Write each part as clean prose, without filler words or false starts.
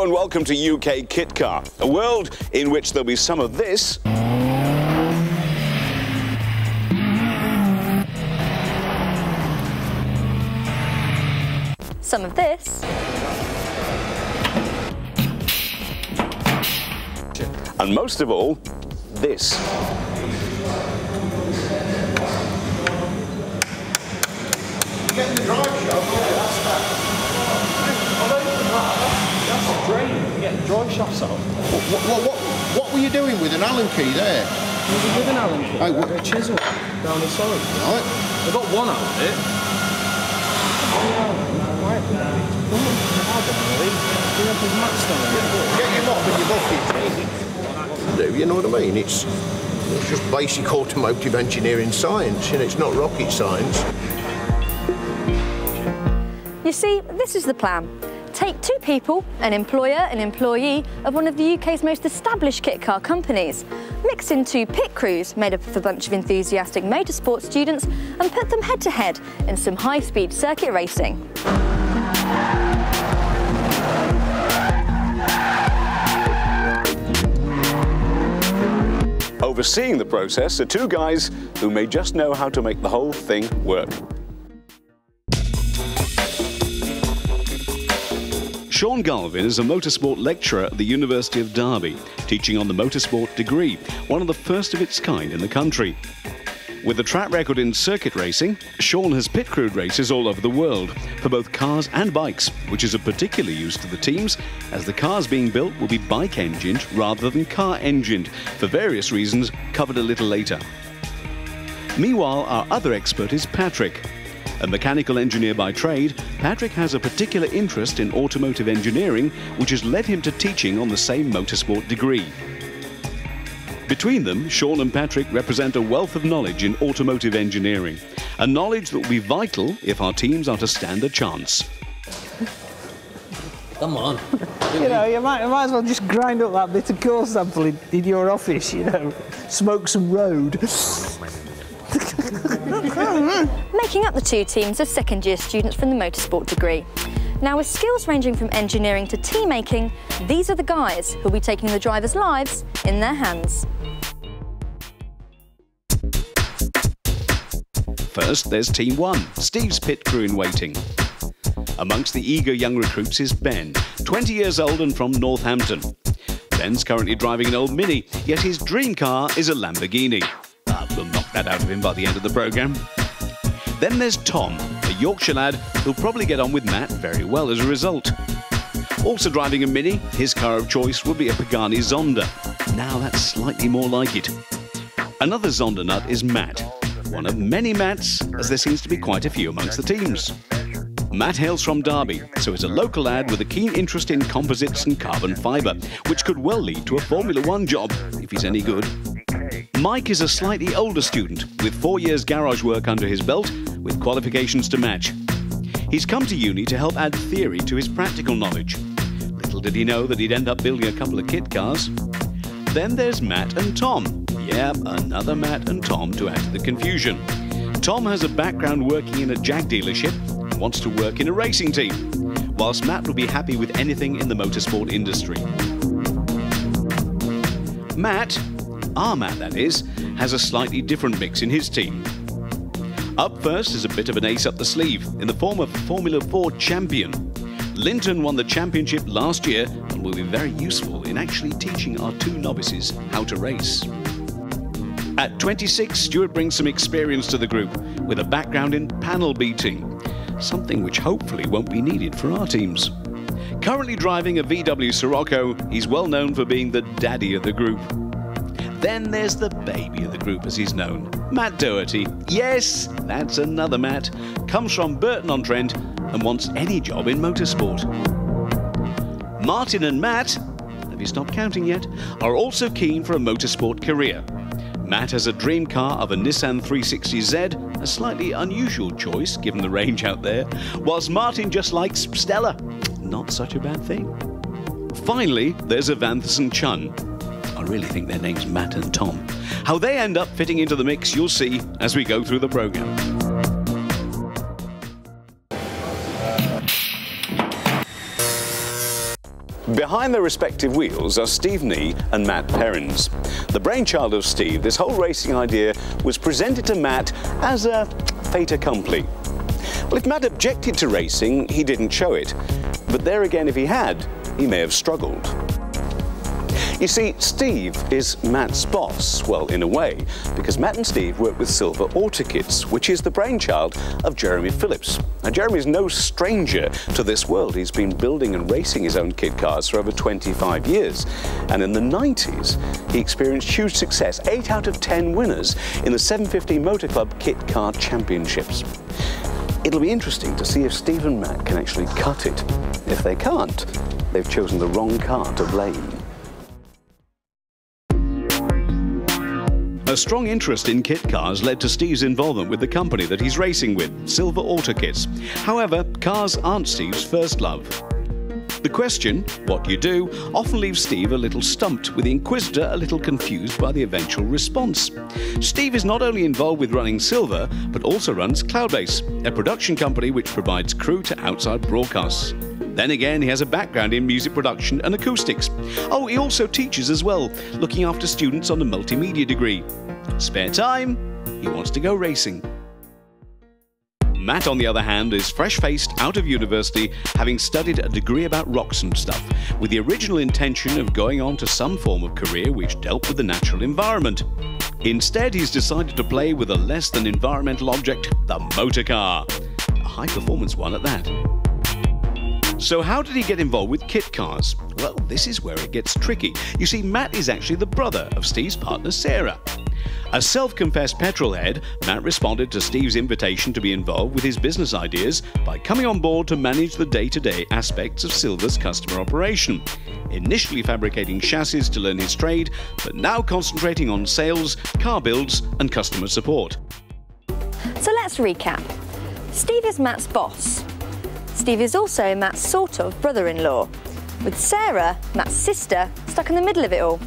and welcome to UK Kit Car, a world in which there'll be some of this, some of this, and most of all, this. Getting the drive shop, that's a drain. Get the drive shafts out. What were you doing with an Allen key there? With an Allen key, a chisel down the side. Right. I got one out of it. Get your mop and your bucket. You know what I mean? It's just basic automotive engineering science, and it's not rocket science. You see, this is the plan. Take two people, an employer and employee of one of the UK's most established kit car companies, mix in two pit crews made up of a bunch of enthusiastic motorsport students and put them head-to-head in some high-speed circuit racing. Overseeing the process are two guys who may just know how to make the whole thing work. Sean Galvin is a motorsport lecturer at the University of Derby, teaching on the motorsport degree, one of the first of its kind in the country. With a track record in circuit racing, Sean has pit crewed races all over the world for both cars and bikes, which is of particular use to the teams, as the cars being built will be bike-engined rather than car-engined, for various reasons covered a little later. Meanwhile, our other expert is Patrick. A mechanical engineer by trade, Patrick has a particular interest in automotive engineering, which has led him to teaching on the same motorsport degree. Between them, Sean and Patrick represent a wealth of knowledge in automotive engineering, a knowledge that will be vital if our teams are to stand a chance. Come on. You know, you might as well just grind up that bit of core sample in your office, you know, smoke some road. Making up the two teams are second-year students from the motorsport degree. Now, with skills ranging from engineering to team making, these are the guys who'll be taking the drivers' lives in their hands. First, there's Team 1, Steve's pit crew in waiting. Amongst the eager young recruits is Ben, 20 years old and from Northampton. Ben's currently driving an old Mini, yet his dream car is a Lamborghini. We'll knock that out of him by the end of the programme. Then there's Tom, a Yorkshire lad who'll probably get on with Matt very well as a result. Also driving a Mini, his car of choice will be a Pagani Zonda. Now that's slightly more like it. Another Zonda nut is Matt, one of many Matts, as there seems to be quite a few amongst the teams. Matt hails from Derby, so is a local lad with a keen interest in composites and carbon fibre, which could well lead to a Formula 1 job, if he's any good. Mike is a slightly older student, with 4 years garage work under his belt, with qualifications to match. He's come to uni to help add theory to his practical knowledge. Little did he know that he'd end up building a couple of kit cars. Then there's Matt and Tom. Yeah, another Matt and Tom to add to the confusion. Tom has a background working in a Jag dealership and wants to work in a racing team, whilst Matt will be happy with anything in the motorsport industry. Matt, our Matt that is, has a slightly different mix in his team. Up first is a bit of an ace up the sleeve in the form of Formula 4 champion. Linton won the championship last year and will be very useful in actually teaching our two novices how to race. At 26, Stuart brings some experience to the group with a background in panel beating, something which hopefully won't be needed for our teams. Currently driving a VW Sirocco, he's well known for being the daddy of the group. Then there's the baby of the group, as he's known, Matt Doherty. Yes, that's another Matt. Comes from Burton-on-Trent and wants any job in motorsport. Martin and Matt, have you stopped counting yet, are also keen for a motorsport career. Matt has a dream car of a Nissan 360Z, a slightly unusual choice given the range out there, whilst Martin just likes Stella. Not such a bad thing. Finally, there's Avanthus and Chun. I really think their names Matt and Tom. How they end up fitting into the mix, you'll see as we go through the programme. Behind their respective wheels are Steve Nee and Matt Perrins. The brainchild of Steve, this whole racing idea was presented to Matt as a fait accompli. Well, if Matt objected to racing, he didn't show it. But there again, if he had, he may have struggled. You see, Steve is Matt's boss, well, in a way, because Matt and Steve work with Silver Auto Kits, which is the brainchild of Jeremy Phillips. Now, Jeremy is no stranger to this world. He's been building and racing his own kit cars for over 25 years. And in the 90s, he experienced huge success, 8 out of 10 winners in the 750 Motor Club Kit Car Championships. It'll be interesting to see if Steve and Matt can actually cut it. If they can't, they've chosen the wrong car to blame. A strong interest in kit cars led to Steve's involvement with the company that he's racing with, Silver Auto Kits. However, cars aren't Steve's first love. The question, what you do, often leaves Steve a little stumped, with the inquisitor a little confused by the eventual response. Steve is not only involved with running Silver, but also runs Cloudbass, a production company which provides crew to outside broadcasts. Then again, he has a background in music production and acoustics. Oh, he also teaches as well, looking after students on a multimedia degree. Spare time, he wants to go racing. Matt, on the other hand, is fresh-faced out of university, having studied a degree about rocks and stuff, with the original intention of going on to some form of career which dealt with the natural environment. Instead, he's decided to play with a less than environmental object, the motor car. A high-performance one at that. So how did he get involved with kit cars? Well, this is where it gets tricky. You see, Matt is actually the brother of Steve's partner, Sarah. A self-confessed petrolhead, Matt responded to Steve's invitation to be involved with his business ideas by coming on board to manage the day-to-day aspects of Silver's customer operation. Initially fabricating chassis to learn his trade, but now concentrating on sales, car builds and customer support. So let's recap. Steve is Matt's boss. Steve is also Matt's sort of brother-in-law, with Sarah, Matt's sister, stuck in the middle of it all.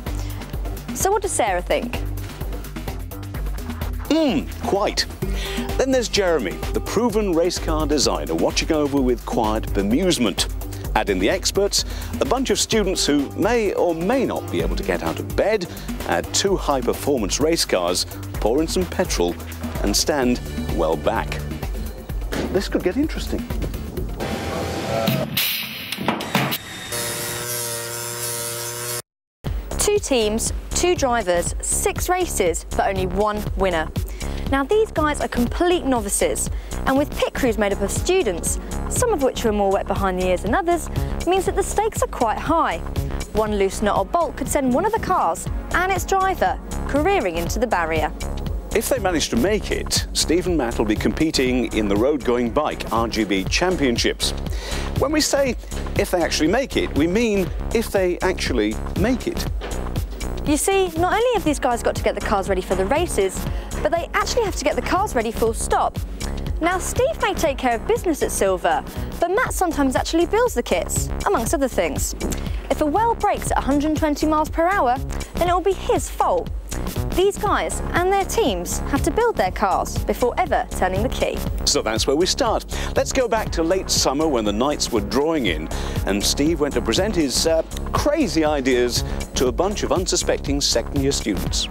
So what does Sarah think? Quite. Then there's Jeremy, the proven race car designer, watching over with quiet bemusement. Add in the experts, a bunch of students who may or may not be able to get out of bed, add 2 high-performance race cars, pour in some petrol, and stand well back. This could get interesting. Two teams, 2 drivers, 6 races, but only 1 winner. Now these guys are complete novices, and with pit crews made up of students, some of which are more wet behind the ears than others, means that the stakes are quite high. One loose nut or bolt could send one of the cars and its driver careering into the barrier. If they manage to make it, Steve and Matt will be competing in the road-going bike RGB Championships. When we say if they actually make it, we mean if they actually make it. You see, not only have these guys got to get the cars ready for the races, but they actually have to get the cars ready full stop. Now, Steve may take care of business at Silver, but Matt sometimes actually builds the kits, amongst other things. If a well breaks at 120 miles per hour, then it will be his fault. These guys and their teams have to build their cars before ever turning the key. So that's where we start. Let's go back to late summer when the nights were drawing in and Steve went to present his crazy ideas to a bunch of unsuspecting second-year students.